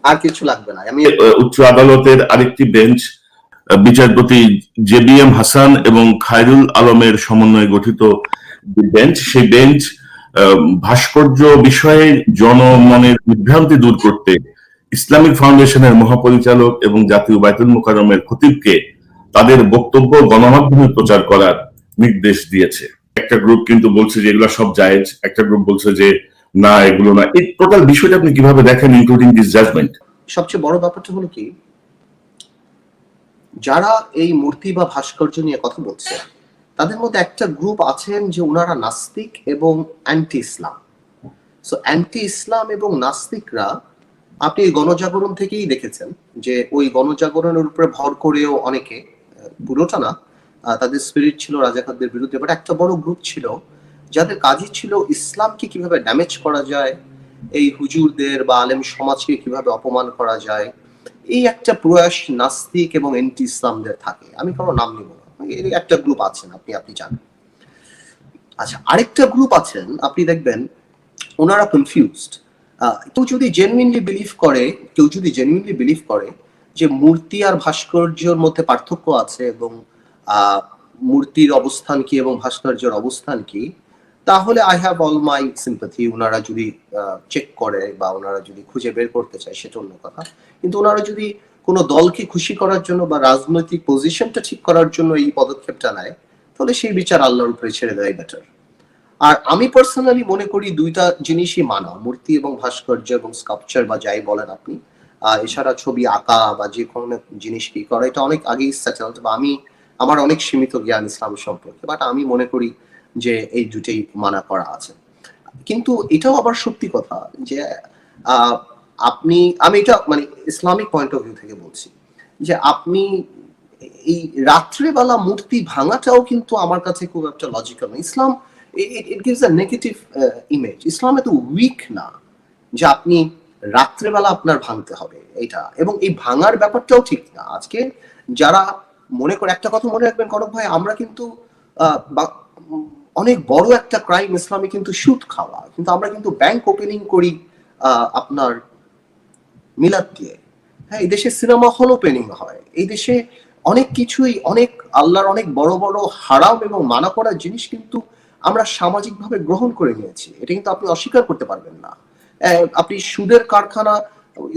আর কিছু লাগবে না। আমি উচ্চ আদালতের আরেকটি বেঞ্চ, বিচারপতি JBM হাসান এবং খায়রুল আলমের সমন্বয়ে গঠিত বেঞ্চ, সেই বেঞ্চ ভাস্কর্য বিষয়ে জনমনের বিভ্রান্তি দূর করতে ইসলামিক ফাউন্ডেশনের মহাপরিচালক এবং জাতীয় বায়তুল মুকাররমের খতিবকে তাদের বক্তব্য গণমাধ্যমে প্রচার করার নির্দেশ দিয়েছে। একটা গ্রুপ কিন্তু বলছে যে এগুলো সব জায়েজ, একটা গ্রুপ বলছে যে না এগুলো না। এই টোটাল বিষয়টা আপনি কিভাবে দেখেন, ইনক্লুডিং দিস জাজমেন্ট? সবচেয়ে বড় ব্যাপারটা হলো কি, যারা এই মূর্তি বা ভাস্কর্য নিয়ে কথা বলছে তাদের মধ্যে একটা গ্রুপ আছেন যে ওনারা নাস্তিক এবং অ্যান্টি ইসলাম। সো অ্যান্টি ইসলাম এবং নাস্তিকরা, আপনি গণজাগরণ থেকেই দেখেছেন যে ওই গণজাগরণের উপরে ভর করেও অনেকে, পুরোটা না, তাদের স্পিরিট ছিল রাজাকারদের বিরুদ্ধে, বাট একটা বড় গ্রুপ ছিল যাদের কাজই ছিল ইসলামকে কিভাবে ড্যামেজ করা যায়, এই হুজুরদের বা আলেম সমাজকে কিভাবে অপমান করা যায়, এই একটা প্রয়াস নাস্তিক এবং এন্টি ইসলামদের থাকে। আমি কারো নাম নিব না, এই একটা গ্রুপ আছেন, আপনি জানেন। আচ্ছা, আরেকটা গ্রুপ আছেন, আপনি দেখবেন ওনারা কনফিউজড। কেউ যদি জেনুইনলি বিলিভ করে যে মূর্তি আর ভাস্কর্যের মধ্যে পার্থক্য আছে এবং মূর্তির অবস্থান কি এবং ভাস্কর্যের অবস্থান কি, তাহলে I have all my sympathy. ওনারা যদি চেক করে বা ওনারা যদি খুঁজে বের করতে চায় সেটা অন্য কথা, কিন্তু ওনারা যদি কোনো দলকে খুশি করার জন্য বা রাজনৈতিক পজিশনটা ঠিক করার জন্য এই পদক্ষেপটা নেয়, তাহলে সেই বিচার আল্লাহর উপরে ছেড়ে দেওয়াই বেটার। আর আমি পার্সোনালি মনে করি দুইটা জিনিসই মানা, মূর্তি এবং ভাস্কর্য এবং স্কাল্পচার বা যাই বলেন আপনি, এছাড়া ছবি আঁকা বা যে কোনো জিনিস কি করা, এটা অনেক আগেই সেটেলড। বা আমার অনেক সীমিত জ্ঞান ইসলাম সম্পর্কে, বাট আমি মনে করি যে এই দুটেই মানা করা আছে। কিন্তু এটাও আবার সত্যি কথা যে আমি এটা মানে ইসলামিক পয়েন্ট অফ ভিউ থেকে বলছি যে আপনি এই রাত্রেবেলা মূর্তি ভাঙাটাও কিন্তু আমার কাছে খুব একটা লজিক্যাল না। Islam it gives a negative image. Islam এত উইক না যে আপনি রাত্রেবেলা আপনার ভাঙতে হবে এটা, এবং এই ভাঙার ব্যাপারটাও ঠিক না। আজকে যারা মনে করে, একটা কথা মনে রাখবেন কনক ভাই, আমরা কিন্তু অনেক বড় একটা ক্রাইম ইসলামে কিন্তু সুদ খাওয়া, কিন্তু আমরা কিন্তু ব্যাংক ওপেনিং করি আপনার মিলাদ দিয়ে। হ্যাঁ, এই দেশে সিনেমা হল ওপেনিং হয়, এই দেশে অনেক কিছুই, অনেক আল্লাহর অনেক বড় বড় হারাম এবং মানা করার জিনিস কিন্তু আমরা সামাজিকভাবে গ্রহণ করে নিয়েছি। এটা কিন্তু আপনি অস্বীকার করতে পারবেন না। আপনি সুদের কারখানা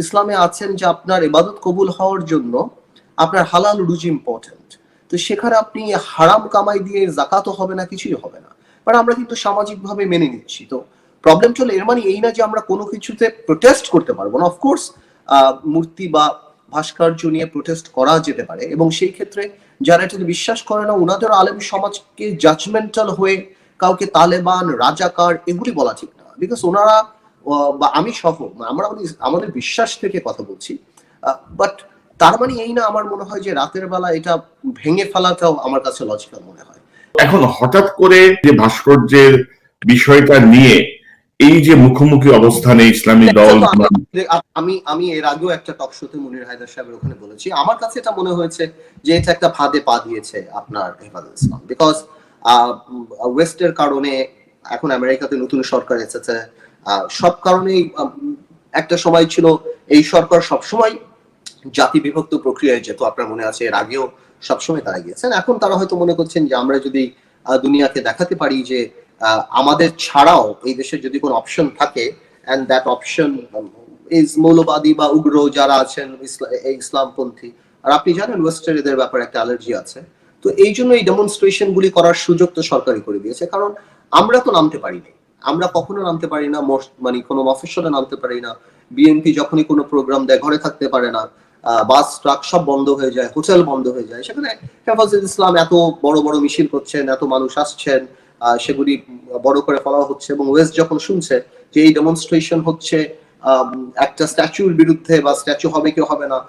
ইসলামে আছেন যে আপনার ইবাদত কবুল হওয়ার জন্য আপনার হালাল রুজি ইম্পর্টেন্ট, তো সেখানে আপনি হারাম কামাই দিয়ে জাকাতও হবে না, কিছুই হবে না, বাট আমরা কিন্তু সামাজিকভাবে মেনে নিচ্ছি। তো প্রবলেম চলে, এর মানে এই না যে আমরা কোনো কিছুতে প্রোটেস্ট করতে পারবো না। অফকোর্স মূর্তি বা ভাস্কর্য নিয়ে প্রোটেস্ট করা যেতে পারে, এবং সেই ক্ষেত্রে যারা এটাতে বিশ্বাস করে না ওনাদের আলেম সমাজকে জাজমেন্টাল হয়ে কাউকে তালেবান, রাজাকার এগুলি বলা ঠিক না। বিকজ ওনারা বা আমি সহ আমরা আমাদের বিশ্বাস থেকে কথা বলছি, বাট তার মানে এই না আমার মনে হয় যে রাতের বেলা এটা ভেঙে ফেলাটাও আমার কাছে লজিক্যাল মনে হয়। এখন হঠাৎ করে যে ভাস্কর্যের বিষয়টা নিয়ে এই যে মুখোমুখি অবস্থানে ইসলামী দল, আমি এর আগেও একটা টক শোতে মুনির হায়দার সাহেবের ওখানে বলেছি, আমার কাছে এটা মনে হয়েছে যে এটা একটা ফাঁদে পা দিয়েছে আপনার হেফাজত ইসলাম। বিকজ ওয়েস্টের কারণে এখন আমেরিকাতে নতুন সরকার এসেছে, সব কারণেই একটা সময় ছিল এই সরকার সবসময় জাতি বিভক্ত প্রক্রিয়ায় যেত, আপনার মনে আছে এর আগেও সবসময় তারা গিয়েছেন। এখন তারা হয়তো মনে করছেন যে আমরা যদি দুনিয়াকে দেখাতে পারি যে আমাদের ছাড়াও এই দেশে যদি কোনো অপশন থাকে, এন্ড দ্যাট অপশন ইজ মৌলবাদী বা উগ্র যারা আছেন ইসলামপন্থী। আর আপনি জানেন ওয়েস্টের এদের ব্যাপারে একটা অ্যালার্জি আছে, তো এই জন্য এই ডেমনস্ট্রেশন গুলি করার সুযোগ তো সরকারই করে দিয়েছে। কারণ আমরা তো নামতে পারিনি, আমরা কখনো নামতে পারি না, মানে কোনো মফস্বলে নামতে পারি না। বিএনপি যখনই কোনো প্রোগ্রাম দেয় ঘরে থাকতে পারে না, বাস ট্রাক সব বন্ধ হয়ে যায়, হোটেল বন্ধ হয়ে যায়। সেখানে হেফাজত ইসলাম এত বড় বড় মিছিল করছেন, এত মানুষ আসছেন, সেগুলি বড় করে ফলা হচ্ছে, এবং ওয়েস্ট যখন শুনছে যে এই ডেমনস্ট্রেশন হচ্ছে একটা স্ট্যাচুর বিরুদ্ধে, বা স্ট্যাচু হবে কি হবে না,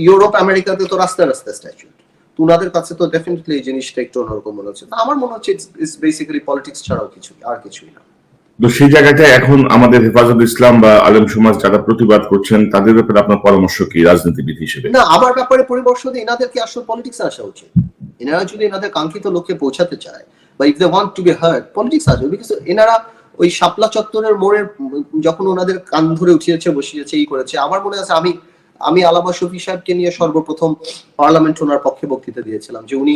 ইউরোপ আমেরিকাতে তো রাস্তায় রাস্তায় স্ট্যাচু, তো ওনাদের কাছে তো ডেফিনেটলি এই জিনিসটা একটু অন্যরকম মনে হচ্ছে। আমার মনে হচ্ছে ইটস বেসিক্যালি পলিটিক্স ছাড়াও কিছুই, আর কিছুই না। তো সেই জায়গাটায় এখন আমাদের হেফাজত ইসলাম বা আলেম সমাজ যারা প্রতিবাদ করছেন তাদের ব্যাপারে আপনার পরামর্শ কি রাজনীতিবিদ হিসেবে? না, আমার ব্যাপারে পরামর্শ দিয়ে এনাদেরকে আসলে পলিটিক্সে আসা উচিত। এনারা যদি এনাদের কাঙ্ক্ষিত লক্ষ্যে পৌঁছাতে চায়, বা if they want to be hard, politics আসবে। বিকজ এনারা ওই শাপলা চত্বরের মোড়ে যখন ওনাদের কান ধরে উঠিয়েছে, বসিয়েছে, এই করেছে, আমার মনে আছে আমি আলামা শফি সাহেবকে নিয়ে সর্বপ্রথম পার্লামেন্ট ওনার পক্ষে বক্তৃতা দিয়েছিলাম যে উনি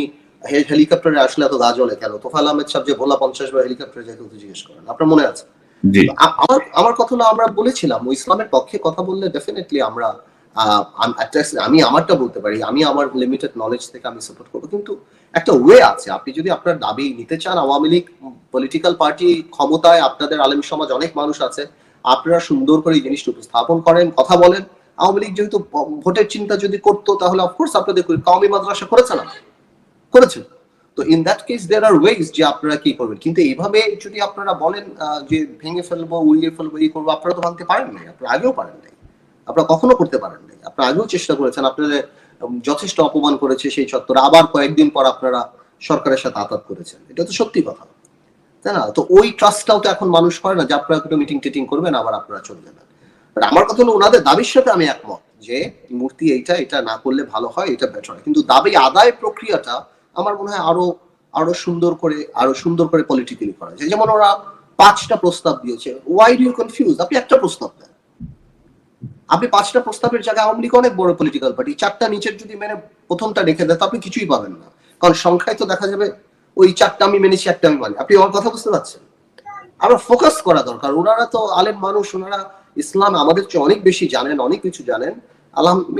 হেলিকপ্টারে আসলে এত গা জ্বলে কেন। তোফায়েল আহমেদ সাহেব যে ভোলা 50 বার হেলিকপ্টারে যেতে জিজ্ঞেস করেন, আপনার মনে আছে? আমার কথা হলো, আমরা বলেছিলাম ইসলামের পক্ষে কথা বললে ডেফিনেটলি আমরা আমি আমারটা বলতে পারি, আমি আমার লিমিটেড নলেজ থেকে আমি সাপোর্ট করবো, কিন্তু একটা ওয়ে আছে। আপনি যদি আপনার দাবি নিতে চান, আওয়ামী লীগ পলিটিক্যাল পার্টি ক্ষমতায়, আপনাদের আলেম সমাজ অনেক মানুষ আছে, আপনারা সুন্দর করে এই জিনিসটা উপস্থাপন করেন, কথা বলেন। আওয়ামী লীগ যেহেতু ভোটের চিন্তা যদি করতো, তাহলে অফকোর্স আপনাদের কওমি মাদ্রাসা করেছে না, করেছেন। তো in that case there are ways যে আপনারা কি করবেন। কিন্তু এইভাবে যদি আপনারা বলেন যে ভেঙে ফেলবো, উড়িয়ে ফেলবো, এই করবো, আপনারা তো ভাঙতে পারেন নাই, আপনারা আগেও পারেন নাই, আপনারা কখনো করতে পারেন নাই। আপনারা আগেও চেষ্টা করেছেন, আপনাদের যথেষ্ট অপমান করেছে সেই চত্বর, আবার কয়েকদিন পর আপনারা সরকারের সাথে আঘাত করেছেন, এটা তো সত্যি কথা, তাই না? তো ওই ট্রাস্টটাও তো এখন মানুষ করে না যে আপনারা একটু মিটিং টিটিং করবেন আবার আপনারা চলে যাবেন। আমার কথা হলো, ওনাদের দাবির সাথে আমি একমত যে মূর্তি এটা না করলে ভালো হয়, এটা বেটার হয়, কিন্তু দাবি আদায় প্রক্রিয়াটা আমার মনে হয় আরো সুন্দর করে পলিটিক্যালি করা যায়। যেমন ওরা 5টা প্রস্তাব দিয়েছে, ওয়াই ডু ইউ কনফিউজ? আপনি একটা প্রস্তাব দেন, আপনি 5টা প্রস্তাবের জায়গায় আওয়ামী লীগ অনেক বড় পলিটিক্যাল পার্টি, 4টা নিচের যদি মেনে প্রথমটা রেখে দেয়, তো আপনি কিছুই পাবেন না, কারণ সংখ্যায় তো দেখা যাবে ওই 4টা আমি মেনেছি, একটা আমি মানি। আপনি আমার কথা বুঝতে পারছেন? আমরা ফোকাস করা দরকার। ওনারা তো আলেম মানুষ, ওনারা ইসলাম আমাদের চেয়ে অনেক বেশি জানেন, অনেক কিছু জানেন।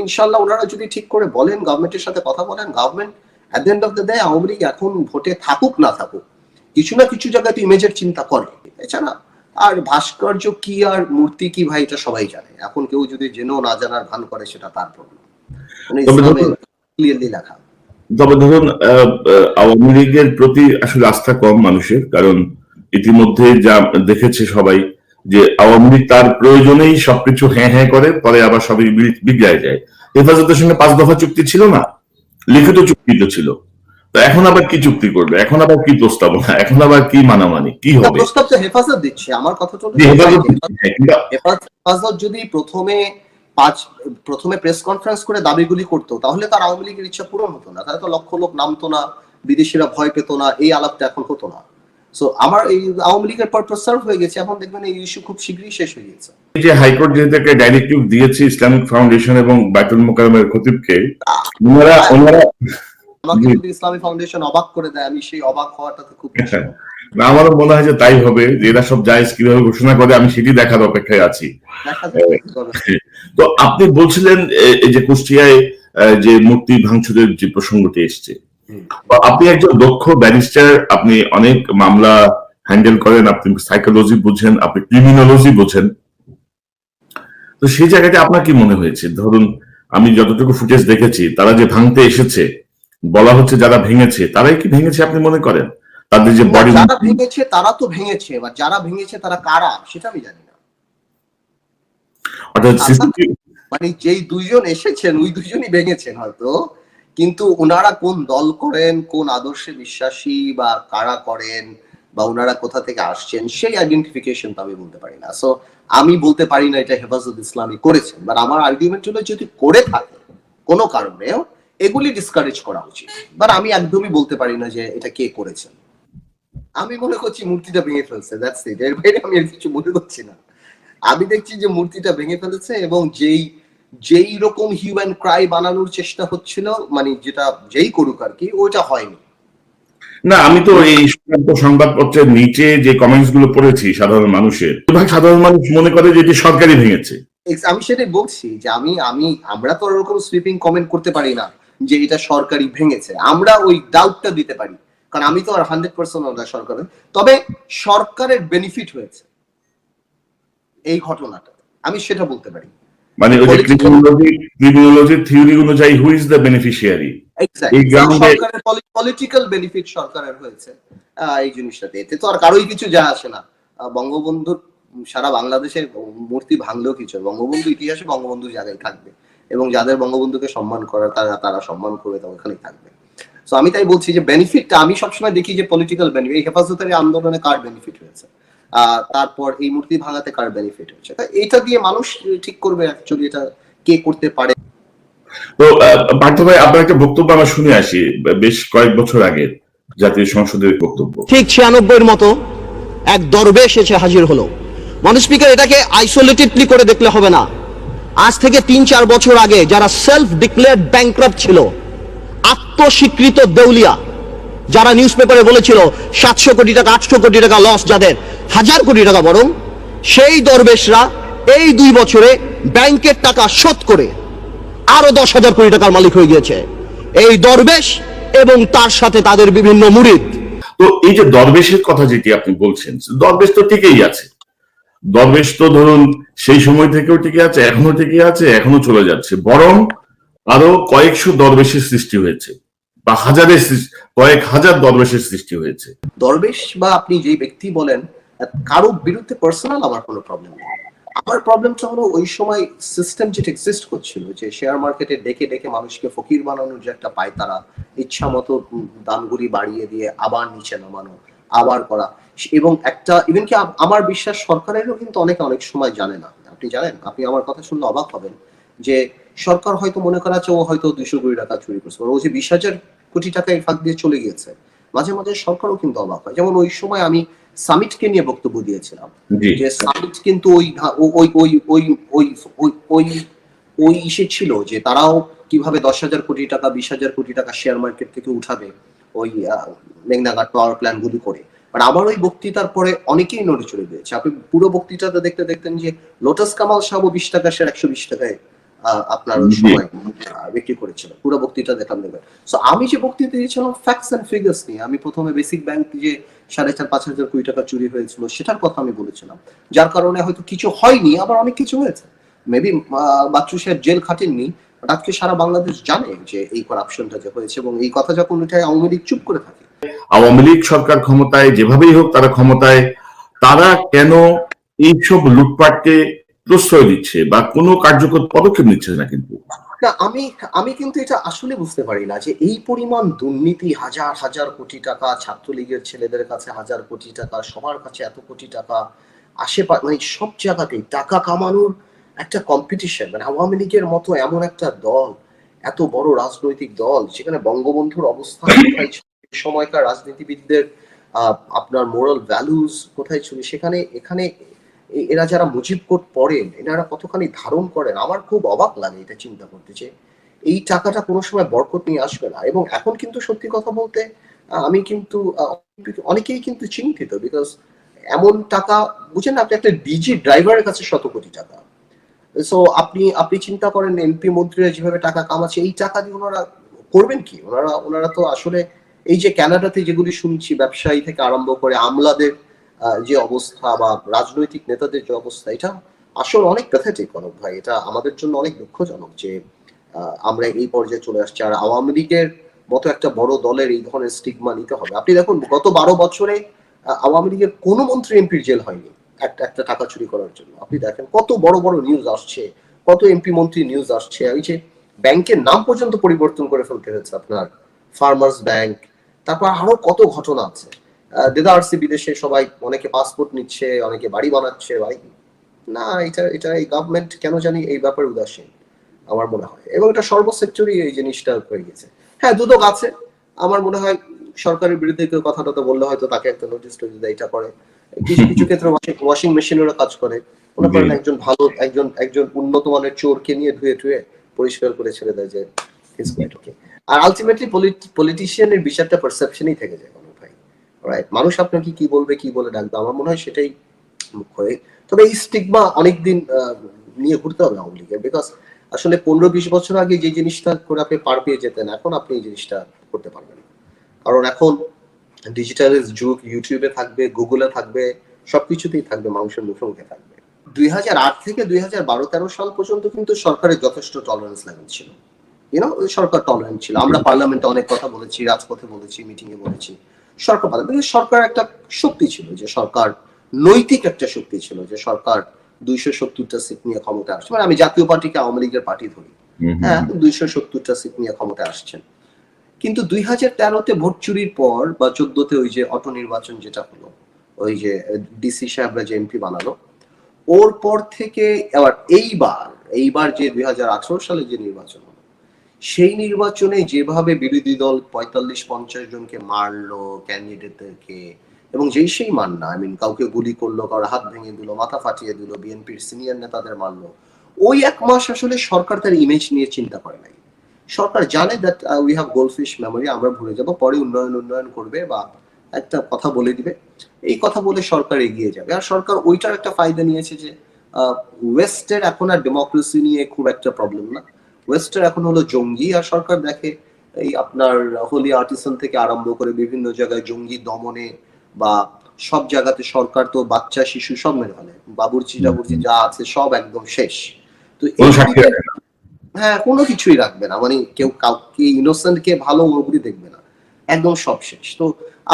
ইনশাল্লাহ ওনারা যদি ঠিক করে বলেন, গভর্নমেন্টের সাথে কথা বলেন, government at the end of the day Awami League এখন ভোটে থাকুক না থাকুক, কিছু না কিছু জায়গায় তো ইমেজের চিন্তা করে। এছাড়া আর ভাস্কর্য কি আর মূর্তি কি ভাই এটা সবাই জানে। এখন কেউ যদি জেনেও না জানার ভান করে সেটা তার প্রবলেম, মানে ইসলামে ক্লিয়ারলি লেখা। তবে ধরুন আওয়ামী লীগের প্রতি আসলে আস্থা কম মানুষের, কারণ ইতিমধ্যে যা দেখেছে সবাই যে আওয়ামী লীগ তার প্রয়োজনেই সবকিছু হ্যাঁ হ্যাঁ করে, পরে আবার সবই বিগড়ায় যায়। হেফাজতের সঙ্গে 5 দফা চুক্তি ছিল না, লিখিত চুক্তি তো ছিল, তো এখন আবার কি চুক্তি করবে, এখন আবার কি প্রস্তাবনা, এখন আবার কি মানামানি কি হবে? প্রস্তাব তো হেফাজত দিচ্ছে, আমার কথা তো হেফাজত যদি প্রথমে প্রেস কনফারেন্স করে দাবিগুলি করতো তাহলে তার আওয়ামী লীগের ইচ্ছা পূরণ হতো না, তাহলে তো লক্ষ লোক নামতো না, বিদেশিরা ভয় পেত না, এই আলাপটা এখন হতো না। সো আমার এই আওয়ামী লীগের পারপাস সার্ভ হয়ে গেছে, এখন দেখবেন এই ইস্যু খুব শীঘ্রই শেষ হয়ে গেছে। এই যে হাইকোর্ট যেহেতু একটা ডাইরেক্টিভ দিয়েছে ইসলামিক ফাউন্ডেশন এবং বাইতুল মোকাররমের খতিবকে, ওনারা আমাকে যদি ইসলামিক ফাউন্ডেশন অবাক করে দেয়, আমি সেই অবাক হওয়াটাতে খুব আমারও মনে হয় যে তাই হবে, যে এরা সব জায়েজ কিভাবে ঘোষণা করে আমি সেটি দেখার অপেক্ষায় আছি। তো আপনি বলছিলেন এই যে কুষ্টিয়ায় যে মূর্তি ভাঙচুরের যে প্রসঙ্গটি এসছে, আপনি একজন দক্ষ ব্যারিস্টার, আপনি অনেক মামলা হ্যান্ডেল করেন, আপনি সাইকোলজি বুঝেন, আপনি ক্রিমিনোলজি বুঝেন, তো সেই জায়গাতে আপনার কি মনে হয়েছে? ধরুন আমি যতটুকু ফুটেজ দেখেছি, তারা যে ভাঙতে এসেছে, বলা হচ্ছে যারা ভেঙেছে তারাই কি ভেঙেছে আপনি মনে করেন? তাদের যে বডি, যারা ভেঙেছে তারা তো ভেঙেছে, এবার যারা ভেঙেছে তারা কারা সেটা আমি জানি না। মানে যেই দুইজন এসেছেন ওই দুইজনই ভেঙেছেন হয়তো, কিন্তু ওনারা কোন দল করেন, কোন আদর্শে বিশ্বাসী বা কারা করেন, বা ওনারা কোথা থেকে আসছেন, সেই আইডেন্টিফিকেশন তো আমি বলতে পারি না। সো আমি বলতে পারি না এটা হেফাজত ইসলামী করেছেন, বাট আমার আর্গুমেন্ট হলো যদি করে থাকে কোনো কারণেও এগুলি ডিসকারেজ করা উচিত, বাট আমি একদমই বলতে পারি না যে এটা কে করেছেন। আমি মনে করছি মূর্তিটা ভেঙে ফেলছে, দ্যাটস ইট, এর বাইরে আমি আর কিছু মনে করছি না। আমি দেখছি যে মূর্তিটা ভেঙে ফেলেছে, এবং যেই রকম হিউম্যান ক্রাই বানানোর চেষ্টা হচ্ছিল, মানে যেটা যেই করুক আর কি, ওইটা হয়নি। না, আমি তো এই সংবাদপত্রের নিচে যে কমেন্টস গুলো পড়েছি সাধারণ মানুষের, সাধারণ মানুষ মনে করে যে এটি সরকারি ভেঙেছে। আমি সেটাই বলছি যে আমরা তো ওরকম সুইপিং কমেন্ট করতে পারি না যে এটা সরকারি ভেঙেছে, আমরা ওই ডাউটটা দিতে পারি, কারণ আমি তো আর 100% আমরা সরকারের, তবে সরকারের বেনিফিট হয়েছে এই ঘটনাটা, আমি সেটা বলতে পারি। মানে ওই যে ক্রিমিনোলজি থিওরি অনুযায়ী হু ইজ দ্য বেনিফিশিয়ারি, এই সরকারের পলিটিক্যাল বেনিফিট সরকারের হয়েছে এই জিনিসটাতে, এতে তো আর কারোই কিছু যায় আসে না। বঙ্গবন্ধুর সারা বাংলাদেশের মূর্তি ভাঙলেও কিছু, বঙ্গবন্ধু ইতিহাসে বঙ্গবন্ধুর জায়গায় থাকবে, এবং যাদের বঙ্গবন্ধুকে সম্মান করার তারা সম্মান করবে, তো ওখানেই থাকবে। সো আমি তাই বলছি যে বেনিফিটটা আমি সবসময় দেখি যে পলিটিক্যাল বেনিফিট, এই হেফাজতের আন্দোলনে কার বেনিফিট হয়েছে, তারপর এই মূর্তি ভাঙাতে কার বেনিফিট হয়েছে, এটা দিয়ে মানুষ ঠিক করবে অ্যাকচুয়ালি এটা কে করতে পারে। তো পার্থ ভাই, আপনার একটা বক্তব্য আমরা শুনে আসি বেশ কয়েক বছর আগে জাতীয় সংসদের বক্তব্য, ঠিক 96-এর মতো এক দরবেশ এসে হাজির হলো। মাননীয় স্পিকার, এটাকে আইসোলেটেডলি করে দেখলে হবে না। আজ থেকে 3-4 বছর আগে যারা সেলফ ডিক্লেয়ার্ড ব্যাংক্রাপ্ট ছিল, আত্মস্বীকৃত দেউলিয়া, যারা নিউজ পেপারে বলেছিল 700 কোটি টাকা 800 কোটি টাকা লস, যাদের 1000 কোটি টাকা বরং, সেই দরবেশরা এই 2 বছরে ব্যাংকের টাকা শোধ করে আরো 10,000 কোটি টাকার মালিক হয়ে গিয়েছে এই দরবেশ এবং তার সাথে তাদের বিভিন্ন মুরিদ। তো এই যে দরবেশের কথা যেটি আপনি বলছেন, দরবেশ তো টিকেই আছে, দরবেশ তো ধরুন সেই সময় থেকেও টিকে আছে, এখনো টিকে আছে, এখনো চলে যাচ্ছে, বরং আরো কয়েকশো দরবেশের সৃষ্টি হয়েছে, বা কয়েক হাজার দরবেশের সৃষ্টি হয়েছে। দরবেশ বা আপনি যেই ব্যক্তি বলেন, কারো বিরুদ্ধে পার্সোনাল আমার কোনো প্রবলেম নেই। আমার প্রবলেমটা হলো ওই সময় সিস্টেম যেটা এক্সিস্ট করছিল, যে শেয়ার মার্কেটে ডেকে ডেকে মানুষকে ফকির বানানোর যে একটা পায়, তারা ইচ্ছা মতো দামগুলি বাড়িয়ে দিয়ে আবার নিচে নামানো, আবার করা, এবং একটা ইভেন কি আমার বিশ্বাস সরকারেরও কিন্তু অনেক সময় জানে না। আপনি জানেন, আপনি আমার কথা শুনলে অবাক হবেন যে সরকার হয়তো মনে করা আছে ও হয়তো 200 কোটি টাকা চুরি করছে, ও যে 20,000 কোটি টাকা এই ফাঁক দিয়ে চলে গিয়েছে, মাঝে মাঝে সরকারও কিন্তু অবাক হয়। যেমন ওই সময় আমি সামিটকে নিয়ে বক্তব্য দিয়েছিলাম, যে সামিট কিন্তু ওই ইসে ছিল যে তারাও কিভাবে 10,000 কোটি টাকা 20,000 কোটি টাকা শেয়ার মার্কেট থেকে উঠাবে ওই মেঘনাঘাট পাওয়ার প্ল্যান গুলি করে। বাট আমার ওই বক্তৃতার পরে অনেকেই নড়ে চলে গিয়েছে। আপনি পুরো বক্তৃতাটা দেখতেন যে লোটাস কামাল সাহেব 20 টাকা শেয়ার 120 টাকায় আপনার ওই সময় বিক্রি করেছিল। পুরো বক্তৃতা দেখলাম দেখবেন। সো আমি যে বক্তৃতা দিয়েছিলাম ফ্যাক্টস এন্ড ফিগার্স নিয়ে, আমি প্রথমে বেসিক ব্যাংক যে 4,500-5,000 কোটি টাকা চুরি হয়েছিল সেটার কথা আমি বলেছিলাম, যার কারণে হয়তো কিছু হয়নি, আবার অনেক কিছু হয়েছে। মেবি বাচ্চু সাহেব জেল খাটেননি, আজকে সারা বাংলাদেশ জানে যে এই করাপশনটা যে হয়েছে, এবং এই কথা যখন উঠায় আওয়ামী লীগ চুপ করে থাকে। আওয়ামী লীগ সরকার ক্ষমতায় যেভাবেই হোক তারা ক্ষমতায়, তারা কেন এইসব লুটপাটকে প্রশ্রয় দিচ্ছে বা কোনো কার্যকর পদক্ষেপ নিচ্ছে না? কিন্তু না, আমি কিন্তু এটা আসলে বুঝতে পারি না যে এই পরিমাণ দুর্নীতি, হাজার হাজার কোটি টাকা, ছাত্রলীগের ছেলেদের কাছে হাজার কোটি টাকা, সবার কাছে এত কোটি টাকা, আশেপাশে মানে সব জায়গাতেই টাকা কামানোর একটা কম্পিটিশন। মানে আওয়ামী লীগের মতো এমন একটা দল, এত বড় রাজনৈতিক দল, যেখানে বঙ্গবন্ধুর অবস্থান কোথায় ছিল, সময়কার রাজনীতিবিদদের আপনার মোরাল ভ্যালুস কোথায় ছিল, সেখানে এখানে এরা যারা মুজিব কোড পড়েন, এনারা কতখানি ধারণ করেন, আমার খুব অবাক লাগে এটা চিন্তা করতে, যে এই টাকাটা কোনো সময় বরকত নিয়ে আসবে না। এবং এখন কিন্তু সত্যি কথা বলতে আমি কিন্তু অনেকেই কিন্তু চিন্তিত, বিকজ এমন টাকা, বুঝেন না, আপনি একটা ডিজি ড্রাইভারের কাছে 100 কোটি টাকা। সো আপনি চিন্তা করেন এমপি মন্ত্রীরা যেভাবে টাকা কামাচ্ছে, এই টাকা দিয়ে ওনারা করবেন কি? ওনারা তো আসলে এই যে কানাডাতে যেগুলি শুনছি, ব্যবসায়ী থেকে আরম্ভ করে আমলাদের যে অবস্থা বা রাজনৈতিক নেতাদের যে অবস্থা, এটা আসলে অনেক প্যাথেটিক অনেক ভাই। এটা আমাদের জন্য অনেক দুঃখজনক যে আমরা এই পর্যায়ে চলে আসছি, আর আওয়ামী লীগের মতো একটা বড় দলের এই ধরনের স্টিগমা নিতে হবে। আপনি দেখুন গত 12 বছরে আওয়ামী লীগের কোনো মন্ত্রী এমপির জেল হয়নি একটা টাকা চুরি করার জন্য। আপনি দেখেন কত বড় বড় নিউজ আসছে, কত এমপি মন্ত্রী নিউজ আসছে, ওই যে ব্যাংকের নাম পর্যন্ত পরিবর্তন করে ফেলতে হয়েছে আপনার, ফার্মার্স ব্যাংক, তারপর আরো কত ঘটনা আছে। দেদারসি বিদেশে সবাই, অনেকে পাসপোর্ট নিচ্ছে, অনেকে বাড়ি বানাচ্ছে। ভাই না, এটা এই গভর্নমেন্ট কেন জানি এই ব্যাপারে উদাসীন আমার মনে হয়, এবং এটা সর্বসেক্টরই এই জিনিসটা হয়ে গেছে। হ্যাঁ, দুদক আছে, আমার মনে হয় সরকারের বিরুদ্ধে কেউ কথাটা তো বললে হয়তো তাকে একটা নোটিশ টোটিস দেয়, এটা করে। কিছু কিছু ক্ষেত্রে ওয়াশিং মেশিনেরও কাজ করে, মনে করেন একজন ভালো একজন উন্নত মানের চোরকে নিয়ে ধুয়ে টুয়ে পরিষ্কার করে ছেড়ে দেয় যে ওকে। আর আলটিমেটলি পলিটিশিয়ানের বিচারটা পারসেপশনই থেকে যায় ভাই, রাইট? মানুষ আপনাকে কি বলবে, কি বলে ডাকবে, আমার মনে হয় সেটাই মুখ্য। তবে এই স্টিগমা অনেকদিন নিয়ে ঘুরতে হবে আওয়ামী লীগের, বিকজ আসলে 15-20 বছর আগে যে জিনিসটা করে আপনি পার পেয়ে যেতেন, এখন আপনি এই জিনিসটা করতে পারবেন না। কারণ এখন ডিজিটাল যুগ, ইউটিউবে থাকবে, গুগলে থাকবে, সবকিছুতেই থাকবে, মানুষের মুখে মুখে থাকবে। 2008 থেকে 2012-13 সাল পর্যন্ত কিন্তু সরকারের যথেষ্ট টলারেন্স লেভেল ছিল, সরকার টলারেন্ট ছিল। আমরা পার্লামেন্টে অনেক কথা বলেছি, রাজপথে বলেছি, মিটিং এ বলেছি। সরকার একটা শক্তি ছিল, যে সরকার নৈতিক একটা শক্তি ছিল, যে সরকার 270টা সিট নিয়ে ক্ষমতা আসছে। মানে আমি জাতীয় পার্টিকে আওয়ামী লীগের পার্টি ধরি, হ্যাঁ, 270টা সিট নিয়ে ক্ষমতা আসছেন। কিন্তু 2013-তে ভোট চুরির পর বা 14-তে ওই যে অটো নির্বাচন যেটা হলো, ওই যে ডিসি সাহেবরা যে এমপি বানালো, ওর পর থেকে আবার এইবার যে 2018 সালে যে নির্বাচন হলো, সেই নির্বাচনে যেভাবে বিরোধী দল 45-50 জনকে মারলো, ক্যান্ডিডেটদেরকে, এবং সেই মান না, কাউকে গুলি করলো, কারোর হাত ভেঙে দিল, মাথা ফাটিয়ে দিল, বিএনপির সিনিয়র নেতাদের মারলো, ওই এক মাস আসলে সরকার তার ইমেজ নিয়ে চিন্তা করে নাই। সরকার জানে that we have goldfish memory, আমরা ভুলে যাব, পরে উন্নয়ন করবে বা একটা কথা বলে দিবে, এই কথা বলে সরকার এগিয়ে যাবে। আর সরকার ওইটার একটা ফায়দা নিয়েছে যে ওয়েস্টের এখন আর ডেমোক্রেসি নিয়ে খুব একটা প্রবলেম না, ওয়েস্টের এখন হলো জঙ্গি। আর সরকার দেখে এই আপনার হোলি আর্টিসান থেকে আরম্ভ করে বিভিন্ন জায়গায় জঙ্গি দমনে বা সব জায়গাতে সরকার তো বাচ্চা শিশু সব মেরে ফেলে, বাবুর্চি টাবুর্চি যা আছে সব একদম শেষ। তো হ্যাঁ, কোনো কিছুই রাখবে না, মানে কেউ কাউকে ইনোসেন্ট কে ভালো অবধি দেখবে না, একদম সব শেষ। তো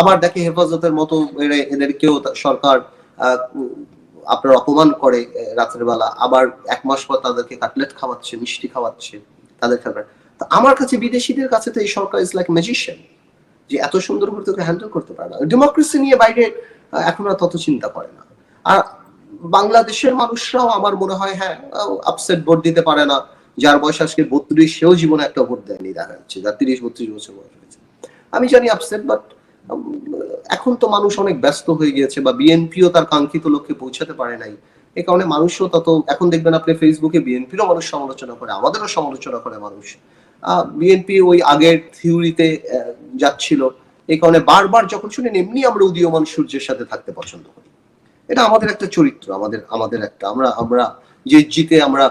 আবার দেখে হেফাজতের মতো এদেরকেও সরকার আপনার অপমান করে রাতের বেলা, আবার 1 মাস পর তাদেরকে কাটলেট খাওয়াচ্ছে, মিষ্টি খাওয়াচ্ছে, তাদের খাবার। তো আমার কাছে বিদেশিদের কাছে তো এই সরকার ইজ লাইক ম্যাজিশিয়ান, যে এত সুন্দর করে তোকে হ্যান্ডেল করতে পারে না। ডেমোক্রেসি নিয়ে বাইরে এখন আর তত চিন্তা করে না। আর বাংলাদেশের মানুষরাও আমার মনে হয় হ্যাঁ আপসেট ভোট দিতে পারে না, যার বয়স আজকে 32 সেও জীবনে একটা ভোট দেয়নি, দেখা যাচ্ছে যার 30-32 বছর বয়স হয়েছে। আমি জানি আপসেট, বাট এখন তো মানুষ অনেক ব্যস্ত হয়ে গিয়েছে, বা বিএনপিও তার কাঙ্ক্ষিত লক্ষ্যে পৌঁছাতে পারে নাই, এই কারণে মানুষও তত, এখন দেখবেন আপনি ফেসবুকে বিএনপিরও মানুষ সমালোচনা করে, আমাদেরও সমালোচনা করে মানুষ। বিএনপি ওই আগের থিওরিতে যাচ্ছিল, এই কারণে বারবার যখন শুনেন এমনি আমরা উদীয়মান সূর্যের সাথে থাকতে পছন্দ করি। এটা আমাদের একটা চরিত্র, আমাদের একটা আমরা যে জিতে আমরা